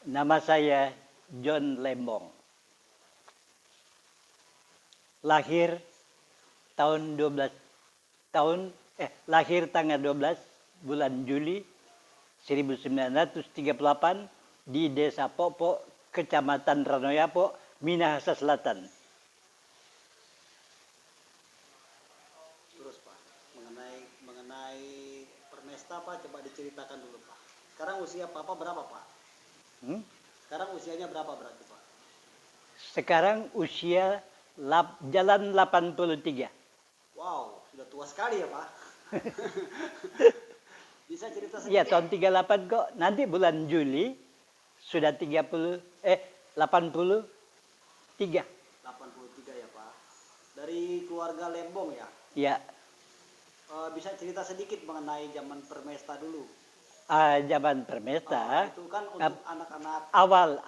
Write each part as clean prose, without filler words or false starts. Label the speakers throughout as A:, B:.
A: Nama saya John Lembong. Lahir tahun 12 tahun lahir tanggal 12 bulan Juli 1938 di Desa Pokpok, Kecamatan Ranoyapo, Minahasa Selatan.
B: Terus Pak, mengenai Permesta Pak, coba diceritakan dulu Pak. Sekarang usia Papa berapa Pak? Sekarang usianya berapa berarti Pak?
A: Sekarang usia jalan 83.
B: Wow, sudah tua sekali ya Pak. Bisa cerita
A: Iya,
B: sedikit?
A: tahun 38 kok. Nanti bulan Juli sudah 83.
B: 83 ya Pak. Dari keluarga Lembong ya?
A: Ya.
B: Bisa cerita sedikit mengenai zaman Permesta dulu?
A: Zaman Permesta,
B: itu kan untuk anak-anak
A: awal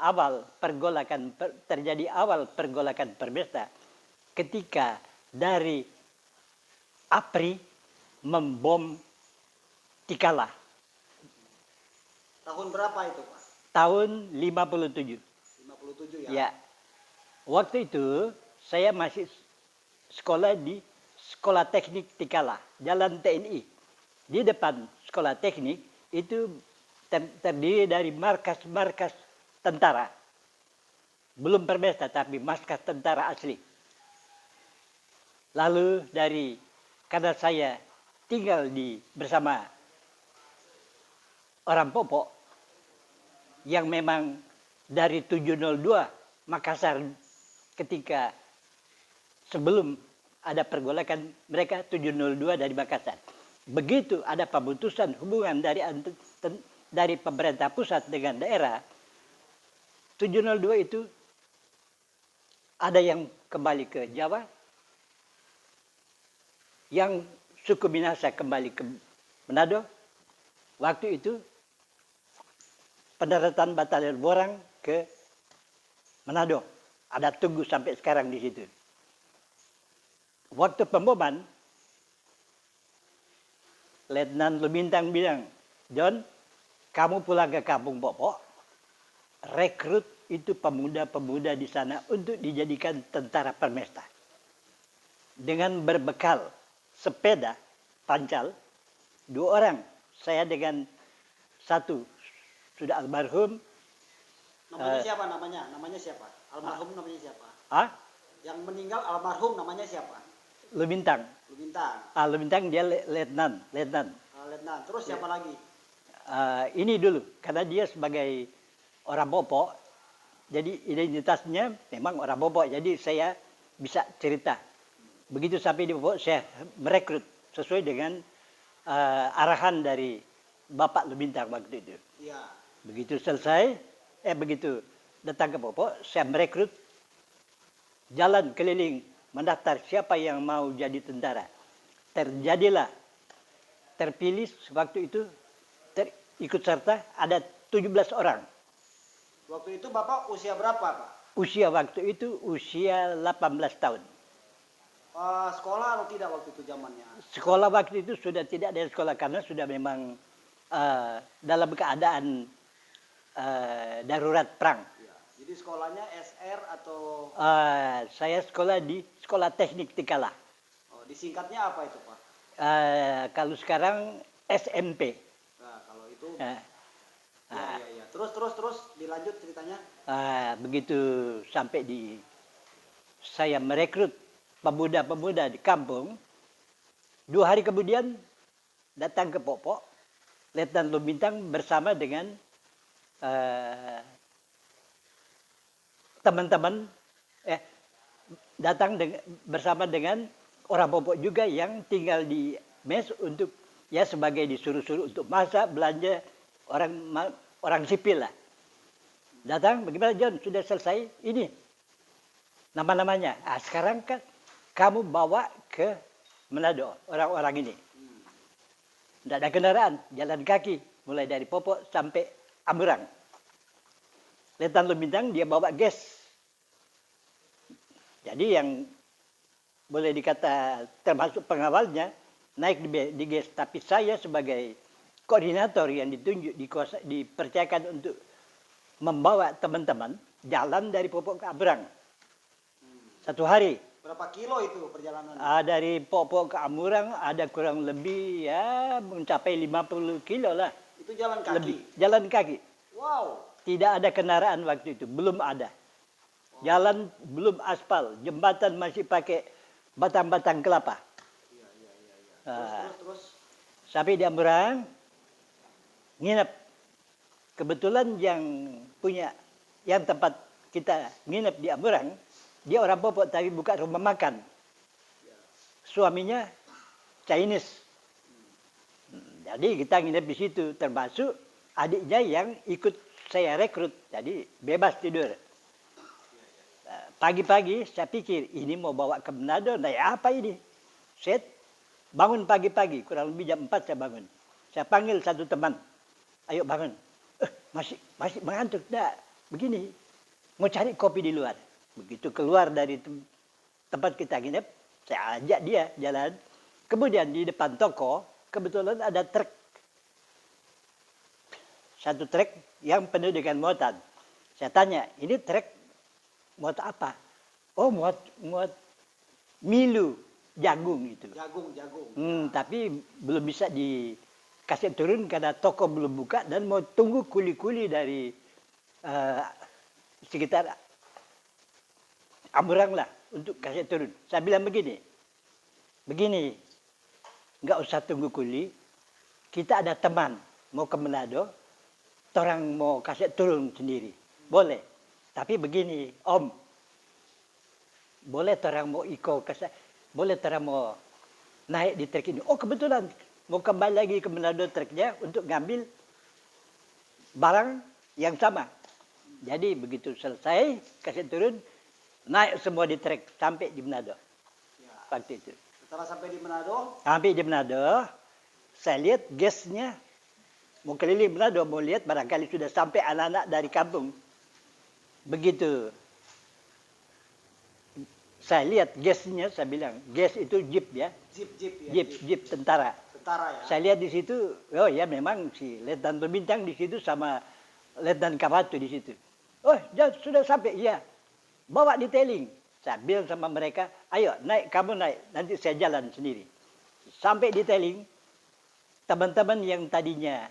A: terjadi pergolakan Permesta ketika dari APRI membom Tikala.
B: Tahun berapa itu Pak?
A: Tahun 57.
B: 57 ya?
A: Ya. Waktu itu saya masih sekolah di Sekolah Teknik Tikala, Jalan TNI. Di depan Sekolah Teknik itu terdiri dari markas-markas tentara. Belum Permesta, tapi markas tentara asli. Lalu karena saya tinggal bersama orang Pokpok yang memang dari 702 Makassar ketika sebelum ada pergolakan mereka 702 dari Makassar. Begitu ada pemutusan hubungan dari pemerintah pusat dengan daerah, 702 itu ada yang kembali ke Jawa, yang suku Minahasa kembali ke Manado. Waktu itu pendaratan Batalion Borang ke Manado. Ada tunggu sampai sekarang di situ. Waktu pemboman, Letnan Lumintang bilang, John, kamu pulang ke kampung Pokpok, rekrut itu pemuda-pemuda di sana untuk dijadikan tentara Permesta. Dengan berbekal sepeda pancal, 2 orang, saya dengan satu sudah almarhum.
B: Namanya siapa namanya? Namanya siapa? Almarhum namanya siapa? Yang meninggal almarhum namanya siapa?
A: Lumintang. Lumintang dia letnan.
B: Letnan. Terus siapa lagi?
A: Ini dulu, karena dia sebagai orang Pokpok, jadi identitasnya memang orang Pokpok, jadi saya bisa cerita. Begitu sampai di Pokpok, saya merekrut sesuai dengan arahan dari Bapak Lumintang waktu itu.
B: Iya.
A: Begitu datang ke Pokpok, saya merekrut, jalan keliling, mendaftar siapa yang mau jadi tentara. Terpilih waktu itu, ikut serta ada 17 orang.
B: Waktu itu Bapak usia berapa Pak?
A: Waktu itu usia 18 tahun.
B: Sekolah atau tidak waktu itu zamannya?
A: Sekolah waktu itu sudah tidak ada sekolah karena sudah memang dalam keadaan darurat perang.
B: Ya. Jadi sekolahnya SR atau?
A: Saya sekolah di Sekolah Teknik Tikala.
B: Disingkatnya apa itu Pak?
A: Kalau sekarang SMP.
B: Nah, kalau itu. Ya. Terus dilanjut ceritanya.
A: Begitu sampai saya merekrut pemuda-pemuda di kampung. 2 hari kemudian datang ke Pokpok, Letnan Lumintang bersama dengan teman-teman bersama dengan orang Pokpok juga yang tinggal di mes untuk sebagai disuruh-suruh untuk masak, belanja, orang sipil lah. Datang, bagaimana John, sudah selesai ini nama-namanya. Sekarang kan kamu bawa ke Manado orang-orang ini. Tidak ada kendaraan, jalan kaki mulai dari Pokpok sampai Amburang. Letnan Lumintang dia bawa gas. Jadi yang boleh dikata termasuk pengawalnya naik di gas, tapi saya sebagai koordinator yang ditunjuk dipercayakan untuk membawa teman-teman jalan dari Popok ke Amurang. 1 hari.
B: Berapa kilo itu perjalanan?
A: Dari Popok ke Amurang ada kurang lebih ya mencapai 50 kilo lah.
B: Itu jalan kaki?
A: Lebih. Jalan kaki.
B: Wow.
A: Tidak ada kendaraan waktu itu, belum ada. Jalan belum aspal, jembatan masih pakai batang-batang kelapa.
B: Iya. Terus.
A: Sampai di Amurang, nginep. Kebetulan yang tempat kita nginep di Amurang, dia orang Popok tapi buka rumah makan. Suaminya Chinese. Jadi kita nginep di situ, termasuk adiknya yang ikut saya rekrut. Jadi bebas tidur. Pagi-pagi saya pikir ini mau bawa ke Manado, naik apa ini? Set, bangun pagi-pagi, kurang lebih jam 4 saya bangun. Saya panggil satu teman, ayo bangun. Masih mengantuk, dah begini. Mau cari kopi di luar. Begitu keluar dari tempat kita nginep, saya ajak dia jalan. Kemudian di depan toko, kebetulan ada truk. Satu truk yang penuh dengan muatan. Saya tanya, ini truk muat apa? Oh, muat milu, jagung itu.
B: Jagung.
A: Tapi belum bisa dikasih turun karena toko belum buka dan mau tunggu kuli-kuli dari sekitar Amurang lah untuk kasih turun. Saya bilang begini, nggak usah tunggu kuli, kita ada teman mau ke Manado, orang mau kasih turun sendiri, boleh. Tapi begini, Om, boleh orang mau boleh orang mau naik di truk ini. Oh kebetulan mau kembali lagi ke Manado truknya untuk ngambil barang yang sama. Jadi begitu selesai kasih turun, naik semua di truk sampai di Manado.
B: Ya.
A: Waktu itu.
B: Setelah sampai di Manado?
A: Sampai di Manado, saya lihat gasnya mau keliling Manado, mau lihat barangkali sudah sampai anak-anak dari kampung. Begitu saya lihat gasnya, saya bilang gas itu jeep ya. Jeep tentara.
B: Tentara ya.
A: Saya lihat di situ, oh ya memang si Letnan Bintang di situ sama Letnan Kawatu di situ. Oh, sudah sampai, iya. Bawa detailing. Saya bilang sama mereka, ayo naik, kamu naik, nanti saya jalan sendiri. Sampai detailing, teman-teman yang tadinya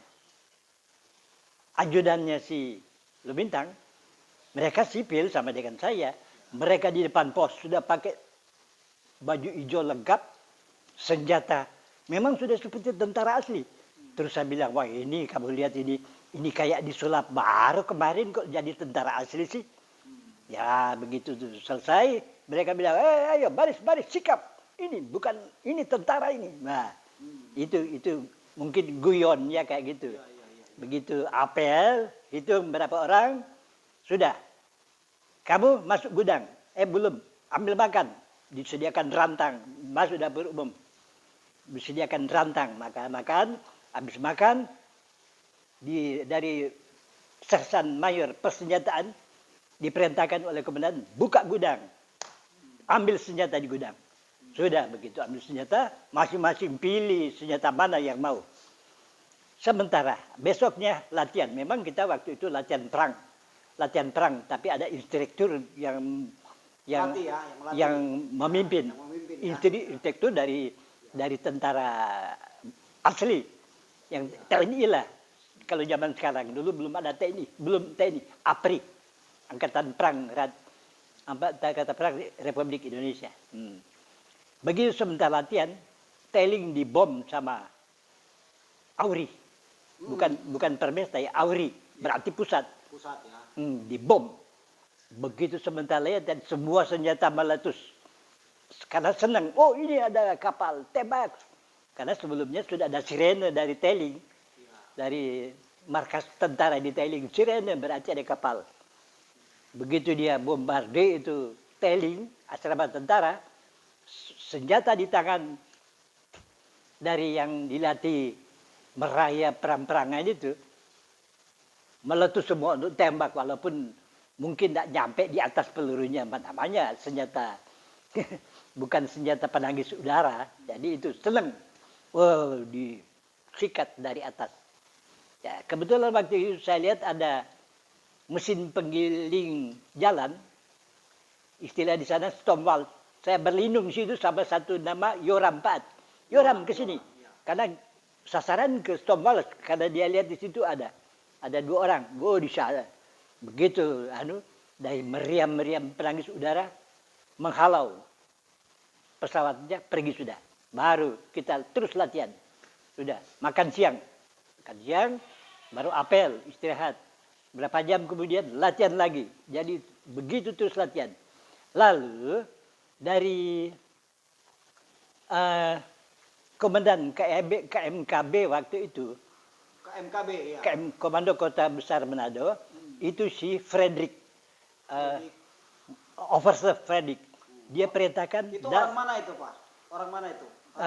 A: ajudannya si Lumintang, mereka sipil sama dengan saya. Mereka di depan pos sudah pakai baju hijau lengkap, senjata. Memang sudah seperti tentara asli. Terus saya bilang, wah ini kamu lihat ini kayak disulap. Baru kemarin kok jadi tentara asli sih. Ya begitu tuh selesai, mereka bilang, ayo baris, sikap. Ini tentara ini. Nah itu mungkin guyon ya kayak gitu. Begitu apel, hitung berapa orang, sudah. Kamu masuk gudang, belum, ambil makan, disediakan rantang, masuk dapur umum, disediakan rantang, makan, habis makan, dari Sersan Mayor Persenjataan, diperintahkan oleh komandan, buka gudang, ambil senjata di gudang. Sudah begitu, ambil senjata, masing-masing pilih senjata mana yang mau. Sementara, besoknya latihan, memang kita waktu itu latihan perang, tapi ada instruktur yang memimpin. Instruktur dari tentara asli, yang TNI lah. Kalau zaman sekarang, dulu belum ada TNI, APRI, Angkatan Perang Republik Indonesia. Begitu sebentar latihan, tailing dibom sama Auri, bukan Permesta ya, Auri, berarti pusat ya. Dibom. Begitu sebentar lihat dan semua senjata meletus. Karena senang, oh ini ada kapal, tembak. Karena sebelumnya sudah ada sirene dari tailing, dari markas tentara di tailing, sirene berarti ada kapal. Begitu dia bombarde itu tailing, asrama tentara, senjata di tangan dari yang dilatih meraya perang-perangan itu, meletus semua untuk tembak walaupun mungkin tidak nyampe di atas pelurunya, namanya senjata bukan senjata penangkis udara, jadi itu seneng, disikat dari atas. Ya, kebetulan waktu itu saya lihat ada mesin penggiling jalan, istilah di sana Stonewall. Saya berlindung di situ sama satu nama Yoram Pat. Yoram ke sini. Karena sasaran ke Stonewall, karena dia lihat di situ ada 2 orang. Di sana. Begitu dari meriam-meriam penangkis udara menghalau pesawatnya pergi sudah. Baru kita terus latihan. Sudah, makan siang, baru apel, istirahat. Berapa jam kemudian latihan lagi. Jadi begitu terus latihan. Lalu dari komandan KMKB waktu itu,
B: KMKB ya.
A: Komando Kota Besar Manado, itu si Frederick, Officer Frederick. Dia perintahkan.
B: Itu orang mana itu Pak? Orang mana itu?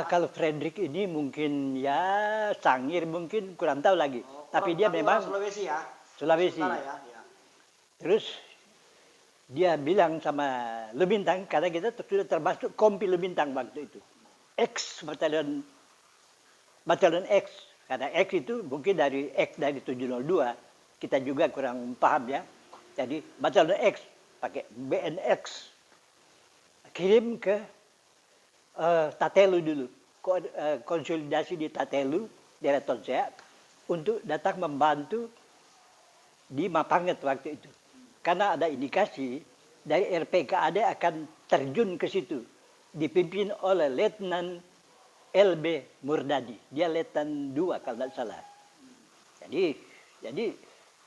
A: Kalau Frederick ini mungkin ya Sangir mungkin kurang tahu lagi. Tapi dia memang
B: Sulawesi ya.
A: Sulawesi.
B: Ya.
A: Terus dia bilang sama Lumintang, karena kita sudah termasuk kompi Lumintang waktu itu. X batalion X. Karena X itu mungkin dari 702. Kita juga kurang paham ya. Jadi batalion X pakai BNX. Kirim ke Tatelu dulu. Konsolidasi di Tatelu, daerah Tonsea, untuk datang membantu di Mapanget waktu itu. Karena ada indikasi dari RPKAD akan terjun ke situ. Dipimpin oleh Letnan LB Murdadi. Dia Letnan 2 kalau tidak salah. Jadi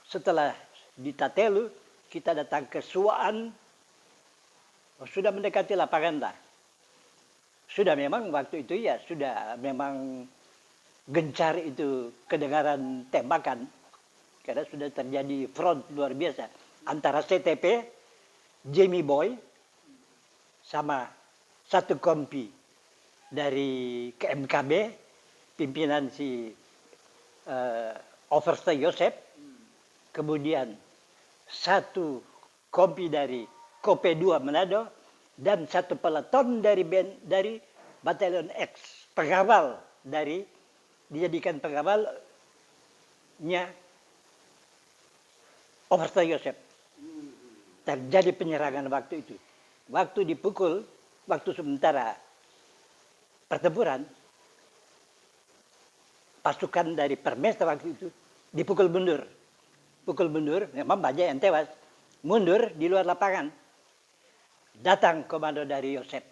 A: setelah di Tatelu, kita datang ke Suaan. Sudah mendekati lapangan lah. Sudah memang waktu itu ya, sudah memang gencar itu kedengaran tembakan. Karena sudah terjadi front luar biasa. Antara CTP, Jamie Boy, sama satu kompi dari KMKB, pimpinan si Overste Yosep, kemudian satu kompi dari Kope 2 Manado, dan satu peleton dari Batalion X, pengawal dijadikan pengawalnya Overste Yosep. Terjadi penyerangan waktu itu. Waktu sementara pertempuran, pasukan dari Permesta waktu itu dipukul mundur. Memang banyak yang tewas. Mundur di luar lapangan. Datang komando dari Yosep.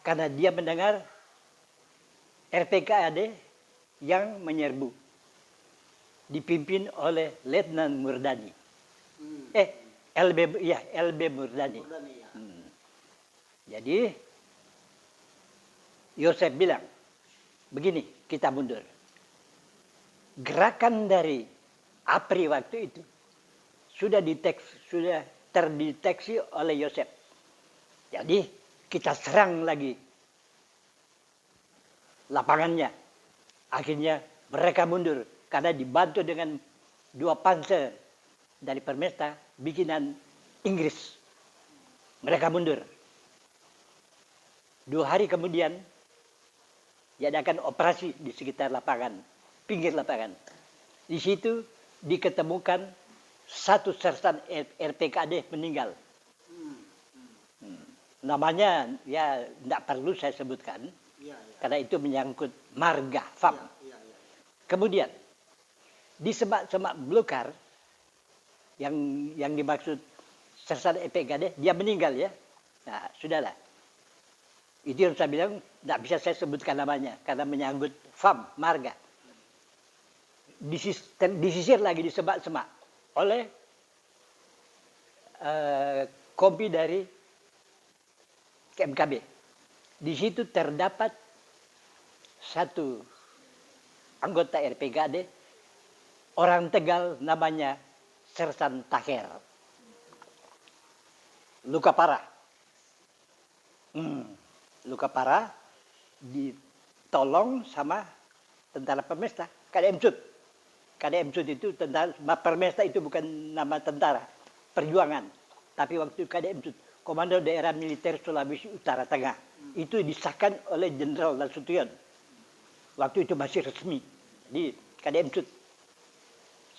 A: Karena dia mendengar RPKAD yang menyerbu. Dipimpin oleh Letnan Murdani. LB Murdani.
B: Ya.
A: Jadi Yosep bilang, begini, kita mundur. Gerakan dari APRI waktu itu sudah terdeteksi oleh Yosep. Jadi kita serang lagi lapangannya. Akhirnya mereka mundur karena dibantu dengan 2 panzer dari Permesta bikinan Inggris. Mereka mundur. 2 hari kemudian diadakan operasi di sekitar lapangan, pinggir lapangan. Di situ diketemukan satu sersan RPKAD meninggal. Namanya ya tidak perlu saya sebutkan, karena itu menyangkut marga FAM. Kemudian di semak-semak belukar yang dimaksud sersan RPKAD, dia meninggal ya. Nah, sudahlah. Itu yang saya bilang tidak bisa saya sebutkan namanya karena menyangkut FAM, marga. Disisir lagi di semak-semak oleh kompi dari KMKB. Di situ terdapat satu anggota RPKAD, orang Tegal namanya Sersan Taher. Luka parah. Luka parah ditolong sama tentara Permesta, KDM Sud. KDM Sud itu tentara, Permesta itu bukan nama tentara perjuangan, tapi waktu KDM Sud, Komando Daerah Militer Sulawesi Utara Tengah, itu disahkan oleh Jenderal Nasution. Waktu itu masih resmi. Jadi KDM Sud.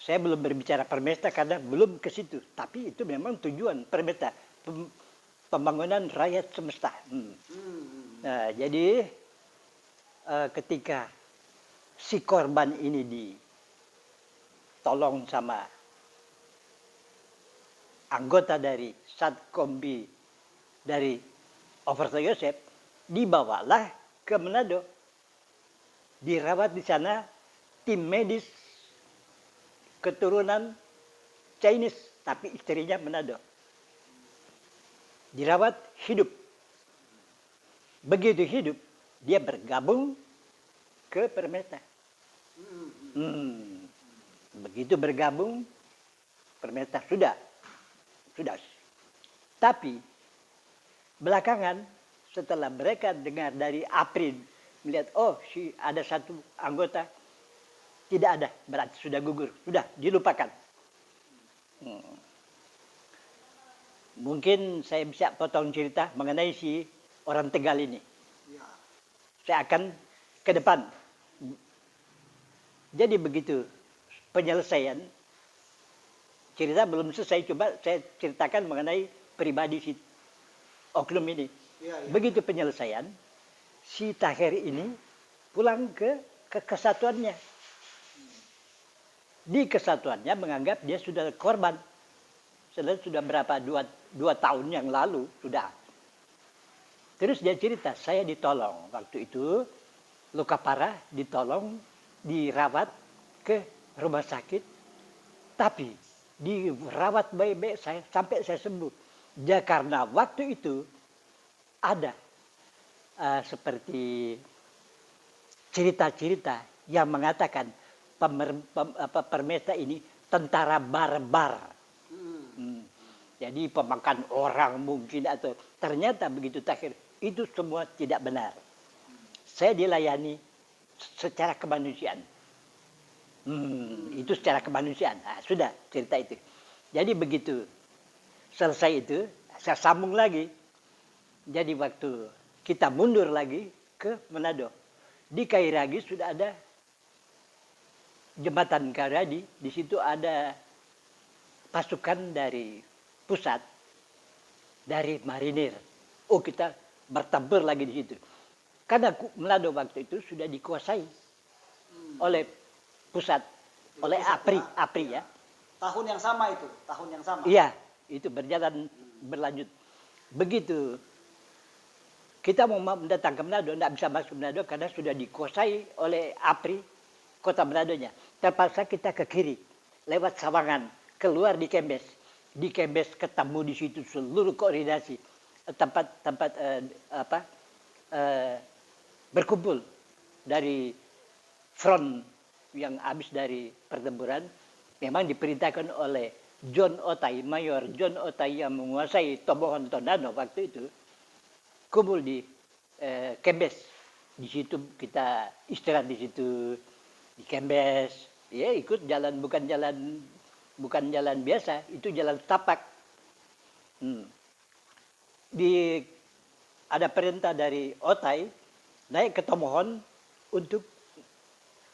A: saya belum berbicara permesta karena belum ke situ. Tapi itu memang tujuan permesta, pembangunan rakyat semesta. Nah, jadi ketika si korban ini ditolong sama anggota dari Satkombi dari Overto Yosef, dibawalah ke Manado, dirawat di sana tim medis keturunan Chinese, tapi istrinya Manado. Dirawat hidup. Begitu hidup, dia bergabung ke Permesta. Begitu bergabung, Permesta sudah. Tapi belakangan setelah mereka dengar dari Aprin, melihat si ada satu anggota tidak ada, berarti sudah gugur, sudah dilupakan. Mungkin saya bisa potong cerita mengenai si orang Tegal ini.
B: Ya.
A: Saya akan ke depan. Jadi begitu penyelesaian, cerita belum selesai, coba saya ceritakan mengenai pribadi si oknum ini.
B: Ya.
A: Begitu penyelesaian, si Tahir ini pulang ke kesatuannya. Di kesatuannya menganggap dia sudah korban. Sudah berapa, dua tahun yang lalu sudah. Terus dia cerita, saya ditolong. Waktu itu luka parah, ditolong, dirawat ke rumah sakit. Tapi dirawat baik-baik saya sampai saya sembuh. Ya karena waktu itu ada seperti cerita-cerita yang mengatakan Permesta ini tentara barbar. Jadi pemakan orang mungkin, atau ternyata begitu Tahir, itu semua tidak benar. Saya dilayani secara kemanusiaan. Itu secara kemanusiaan. Nah, sudah cerita itu. Jadi begitu selesai itu, saya sambung lagi. Jadi waktu kita mundur lagi ke Manado, di Kairagi sudah ada jembatan Kairagi. Di situ ada pasukan dari pusat, dari marinir. Kita bertempur lagi di situ. Karena Manado waktu itu sudah dikuasai oleh pusat, oleh APRI ya.
B: Tahun yang sama itu, tahun yang sama.
A: Iya, itu berlanjut. Begitu kita mau mendatang ke Manado, tidak bisa masuk Manado karena sudah dikuasai oleh APRI kota Manadonya. Terpaksa kita ke kiri, lewat Sawangan, keluar di Kembes. Di Kembes ketemu di situ seluruh koordinasi tempat berkumpul dari front yang habis dari pertempuran. Memang diperintahkan oleh John Otai, Mayor John Otai yang menguasai Tomohon Tondano waktu itu, kumpul di Kembes. Di situ kita istirahat di situ di Kembes. Ya ikut jalan, bukan jalan biasa, itu jalan tapak. Ada perintah dari Otai naik ke Tomohon untuk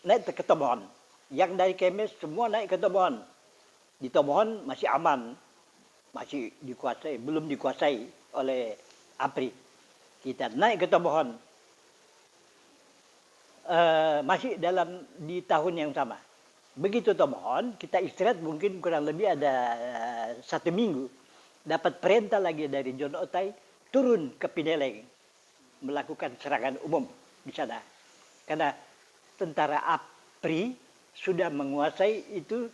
A: naik ke Tomohon. Yang dari Kemes semua naik ke Tomohon. Di Tomohon masih aman, masih dikuasai, belum dikuasai oleh APRI. Kita naik ke Tomohon, masih di tahun yang sama. Begitu Tomohon, kita istirahat mungkin kurang lebih ada 1 minggu. Dapat perintah lagi dari John Otai turun ke Pineleng, melakukan serangan umum di sana. Karena tentara APRI sudah menguasai itu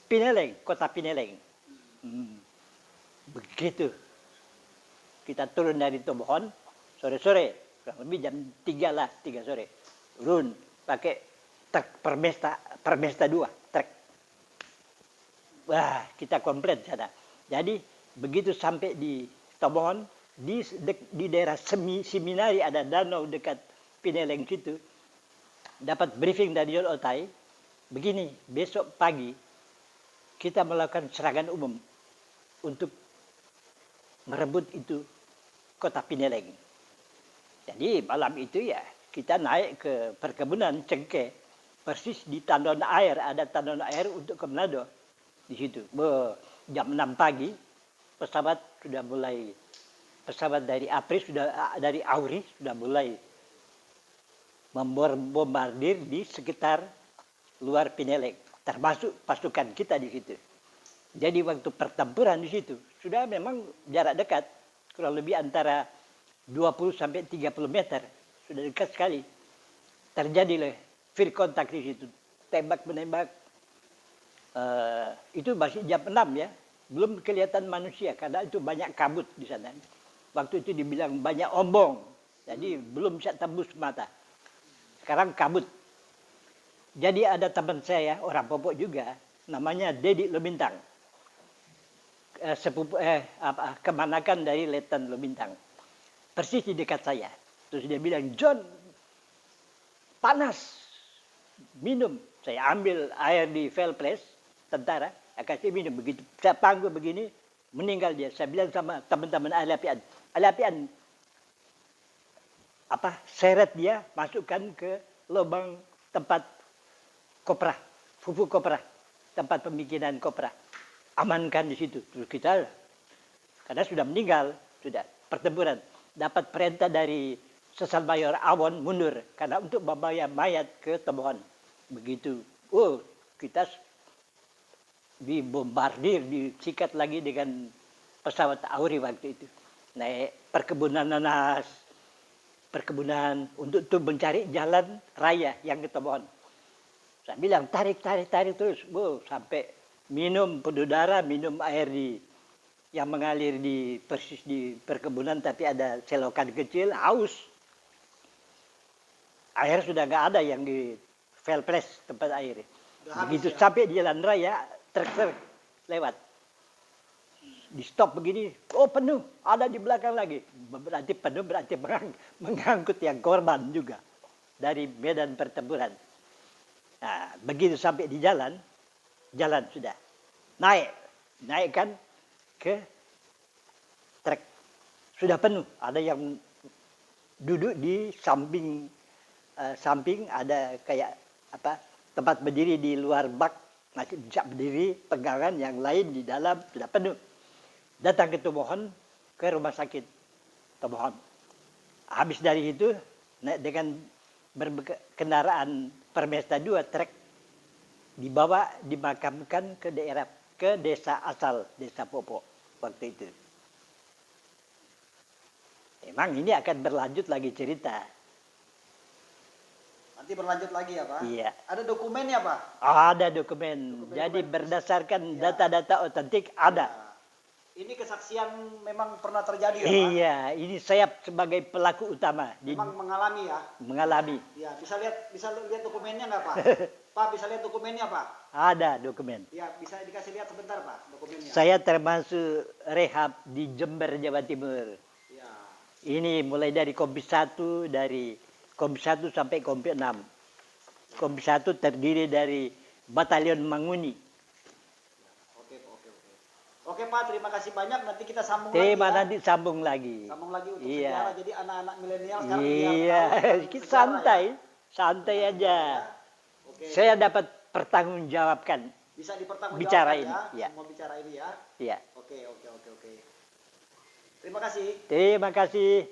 A: Pineleng, kota Pineleng. Begitu kita turun dari Tomohon sore-sore, kurang lebih jam 3 sore. Turun pakai truk Permesta 2, truk. Wah, kita komplit sana. Jadi begitu sampai di Tomohon, di daerah Seminari ada danau dekat Pineleng situ. Dapat briefing dari John Otai, begini, besok pagi kita melakukan serangan umum untuk merebut itu kota Pineleng. Jadi malam itu ya kita naik ke perkebunan cengkeh, persis di tandon air, ada tandon air untuk ke Manado di situ. Jam 6 pagi pesawat sudah mulai, pesawat dari Auri sudah mulai membombardir di sekitar luar Pineleng, termasuk pasukan kita di situ. Jadi waktu pertempuran di situ sudah memang jarak dekat, kurang lebih antara 20 sampai 30 meter, sudah dekat sekali. Terjadilah field contact di situ, tembak menembak. Itu masih jam 6 ya, belum kelihatan manusia karena itu banyak kabut di sana. Waktu itu dibilang banyak ombong, jadi belum bisa tembus mata. Sekarang kabut. Jadi ada teman saya, orang Popok juga, namanya Dedi Lumintang. Kemanakan dari Letnan Lumintang. Persis di dekat saya. Terus dia bilang, John, panas, minum. Saya ambil air di Velpres, tentara, kasih minum. Begitu saya panggil begini, meninggal dia. Saya bilang sama teman-teman ahli apian, seret dia, masukkan ke lubang tempat kopra, pupuk kopra, tempat pemikiran kopra. Amankan di situ. Terus kita, karena sudah meninggal, sudah pertempuran, dapat perintah dari Sesal Mayor Awon mundur karena untuk membawa mayat ke Tomohon. Begitu. Kita dibombardir, disikat lagi dengan pesawat Auri waktu itu. Naik perkebunan nanas, perkebunan untuk mencari jalan raya yang ke Tomohon. Saya bilang tarik terus, sampai minum penuh darah, minum air yang mengalir persis di perkebunan, tapi ada selokan kecil, haus. Air sudah nggak ada yang di Velpres tempat air. Begitu sampai di jalan raya, truk lewat. Di stop begini, penuh, ada di belakang lagi. Berarti penuh, berarti mengangkut yang korban juga dari medan pertempuran. Nah, begitu sampai di jalan sudah naikkan ke truk, sudah penuh. Ada yang duduk di samping ada kayak tempat berdiri di luar bak, masih bisa berdiri, pegangan, yang lain di dalam sudah penuh. Datang ke Tomohon, ke rumah sakit Tomohon. Habis dari itu naik dengan kendaraan Permesta 2 truk, dibawa, dimakamkan ke desa asal, desa Popok waktu itu. Memang ini akan berlanjut lagi cerita.
B: Nanti berlanjut lagi ya Pak?
A: Iya.
B: Ada dokumennya Pak?
A: Ada dokumen. Jadi berdasarkan data-data otentik ada.
B: Ya. Ini kesaksian memang pernah terjadi ya Pak?
A: Iya, ini saya sebagai pelaku utama.
B: Memang mengalami ya?
A: Mengalami.
B: Ya, bisa lihat dokumennya nggak Pak? Pak, bisa lihat dokumennya Pak?
A: Ada dokumen.
B: Ya, bisa dikasih lihat sebentar Pak dokumennya.
A: Saya termasuk rehab di Jember, Jawa Timur.
B: Ya.
A: Ini mulai dari Kompi 1, sampai Kompi 6. Kompi 1 terdiri dari Batalion Manguni.
B: Oke Pak, terima kasih banyak. Nanti kita sambung
A: nanti sambung lagi.
B: Sambung lagi untuk sejarah. Jadi anak-anak milenial sekarang
A: kita santai aja.
B: Oke.
A: Saya dapat pertanggungjawabkan.
B: Bisa dipertanggungjawabkan
A: bicara ini.
B: Ya. Semua bicara ini ya.
A: Iya.
B: Oke. Terima kasih.
A: Terima kasih.